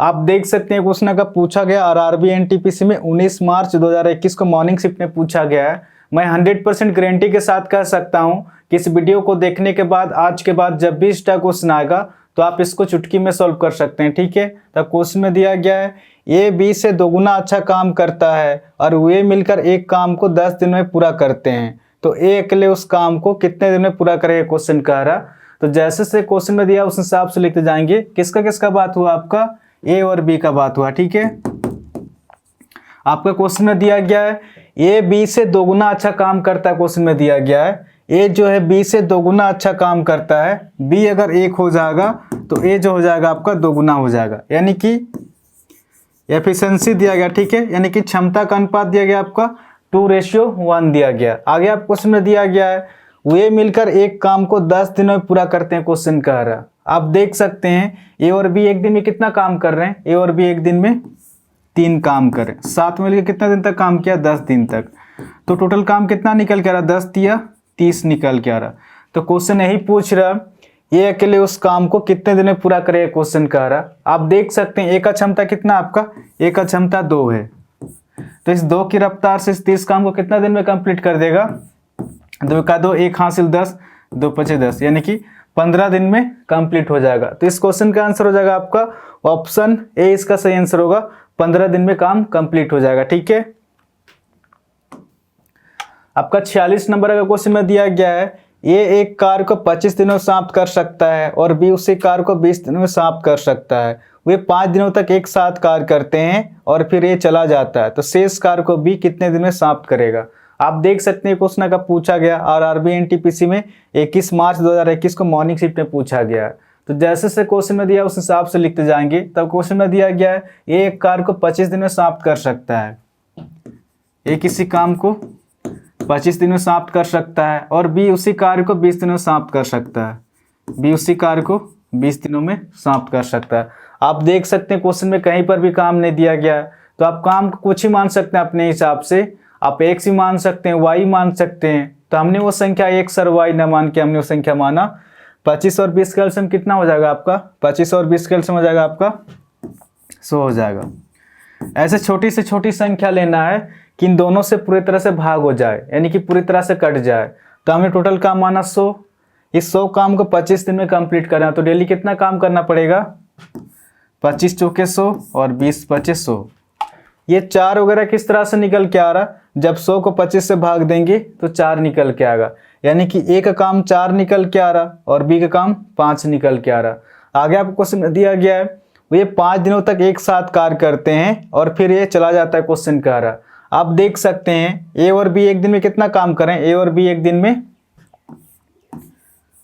आप देख सकते हैं क्वेश्चन अगर पूछा गया आरआरबी एनटीपीसी में 19 मार्च 2021 को मॉर्निंग शिफ्ट में पूछा गया है। मैं 100% गारंटी के साथ कह सकता हूं कि इस वीडियो को देखने के बाद आज के बाद जब भी इस टाइप क्वेश्चन आएगा तो आप इसको चुटकी में सॉल्व कर सकते हैं। ठीक है, तब क्वेश्चन में दिया गया है ए बी से दोगुना अच्छा काम करता है और वे मिलकर एक काम को 10 दिन में पूरा करते हैं, तो ए अकेले उस काम को कितने दिन में पूरा करेगा क्वेश्चन कह रहा। तो जैसे से क्वेश्चन में दिया उस हिसाब से लिखते जाएंगे। किसका किसका बात हुआ, आपका ए और बी का बात हुआ। ठीक है, आपका क्वेश्चन में दिया गया है ए बी से दोगुना अच्छा काम करता है। क्वेश्चन में दिया गया है ए जो है बी से दोगुना अच्छा काम करता है, बी अगर 1 हो जाएगा तो ए जो हो जाएगा आपका दोगुना हो जाएगा, यानी कि एफिशिएंसी दिया गया। ठीक है, यानी कि क्षमता का अनुपात दिया गया आपका 2:1 दिया गया। आगे आप क्वेश्चन में दिया गया है वे मिलकर एक काम को 10 दिनों में पूरा करते हैं। क्वेश्चन कह रहा है, आप देख सकते हैं ए और बी एक दिन में कितना काम कर रहे हैं, ए और बी एक दिन में 3 काम करें, साथ में मिलकर कितना दिन तक काम किया, 10 दिन तक। तो टोटल काम कितना निकल के आ रहा, 10 या 30 निकल के आ रहा। तो क्वेश्चन यही पूछ रहा ये अकेले उस काम को कितने दिन में पूरा करेगा क्वेश्चन कह रहा। आप देख सकते हैं ए का क्षमता कितना, आपका ए का क्षमता 2 है, तो इस 2 की रफ्तार से इस 30 काम को कितना दिन में कंप्लीट कर देगा, 2 का 2 1 हासिल 10, 2 पचे 10, यानी कि 15 दिन में कंप्लीट हो जाएगा। तो इस क्वेश्चन का आंसर हो जाएगा आपका ऑप्शन ए, इसका सही आंसर होगा, 15 दिन में काम कंप्लीट हो जाएगा। ठीक है, आपका 46 नंबर का क्वेश्चन में दिया गया है ये एक कार्य को 25 दिनों में समाप्त कर सकता है और बी उसी कार्य को 20 दिनों में समाप्त कर सकता है। वे 5 दिनों तक एक साथ कार्य करते हैं और फिर ये चला जाता है, तो शेष कार्य को बी कितने दिन में समाप्त करेगा। आप देख सकते हैं क्वेश्चन का पूछा गया आरआरबी एनटीपीसी में 21 मार्च 2021 को मॉर्निंग शिफ्ट में पूछा गया है। तो जैसे से क्वेश्चन में दिया उस हिसाब से लिखते जाएंगे। तब क्वेश्चन में दिया गया है ये एक कार्य को 25 दिन में समाप्त कर सकता है, ये किसी काम को 25 दिन में समाप्त कर सकता है और बी उसी कार्य को 20 दिनों में समाप्त कर सकता है, बी उसी कार्य को 20 दिनों में समाप्त कर सकता है। आप देख सकते हैं क्वेश्चन में कहीं पर भी काम नहीं दिया गया है, तो आप काम को कुछ ही मान सकते हैं अपने हिसाब से। आप एक्स ही मान सकते हैं, वाई मान सकते हैं। तो हमने वो संख्या एक्स और वाई न मान के हमने वो संख्या माना 25 और 20 का एलसीएम कितना हो जाएगा आपका, 25 और 20 का एलसीएम हो जाएगा आपका 100 हो जाएगा। ऐसे छोटी से छोटी संख्या लेना है कि इन दोनों से पूरी तरह से भाग हो जाए, यानी कि पूरी तरह से कट जाए। तो हमने टोटल काम माना 100, इस 100 काम को 25 दिन में कंप्लीट करना है। तो डेली कितना काम करना पड़ेगा, 25 चौके 100 और 20 पचे 100। ये 4 वगैरह किस तरह से निकल के आ रहा, जब 100 को 25 से भाग देंगे तो 4 निकल के आएगा, यानी कि ए का काम 4 निकल के आ रहा और बी का काम 5 निकल के आ रहा। आगे आपको क्वेश्चन दिया गया है ये 5 दिनों तक एक साथ कार्य करते हैं और फिर ये चला जाता है। क्वेश्चन कह रहा आप देख सकते हैं ए और बी एक दिन में कितना काम करें, ए और बी एक दिन में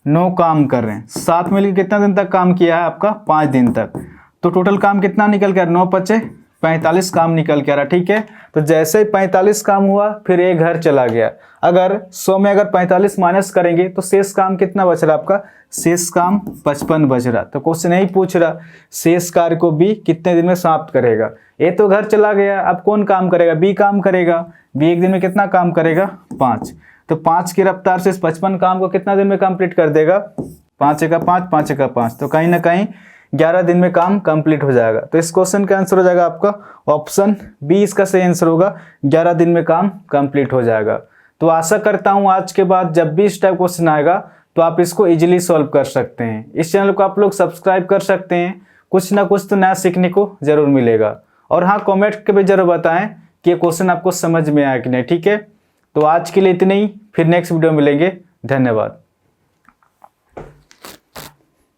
9 काम कर रहे हैं, साथ में कितना दिन तक काम किया है आपका 5 दिन तक। तो टोटल काम कितना निकल के 9 पचे 45 काम निकल के आ रहा। ठीक है, तो जैसे ही 45 काम हुआ फिर एक घर चला गया। अगर 100 में अगर 45 माइनस करेंगे तो शेष काम कितना बच रहा आपका, शेष काम 55 बच रहा। तो क्वेश्चन यही पूछ रहा शेष कार्य को बी कितने दिन में समाप्त करेगा। ए तो घर चला गया, अब कौन काम करेगा, बी काम करेगा। बी एक दिन में कितना काम करेगा 5, तो 5 की रफ्तार से इस 55 काम को कितना दिन में कंप्लीट कर देगा, 5 एका 5 5 एका 5, तो कहीं ना कहीं 11 दिन में काम कंप्लीट हो जाएगा। तो इस क्वेश्चन का आंसर हो जाएगा आपका ऑप्शन बी, इसका सही आंसर होगा, 11 दिन में काम कंप्लीट हो जाएगा। तो आशा करता हूं आज के बाद जब भी इस टाइप क्वेश्चन आएगा तो आप इसको इजीली सॉल्व कर सकते हैं। इस चैनल को आप लोग सब्सक्राइब कर सकते हैं, कुछ ना कुछ तो नया सीखने को जरूर मिलेगा। और हाँ, कमेंट के भी जरूर बताएं कि ये क्वेश्चन आपको समझ में आया कि नहीं। ठीक है, तो आज के लिए इतना ही, फिर नेक्स्ट वीडियो में मिलेंगे। धन्यवाद।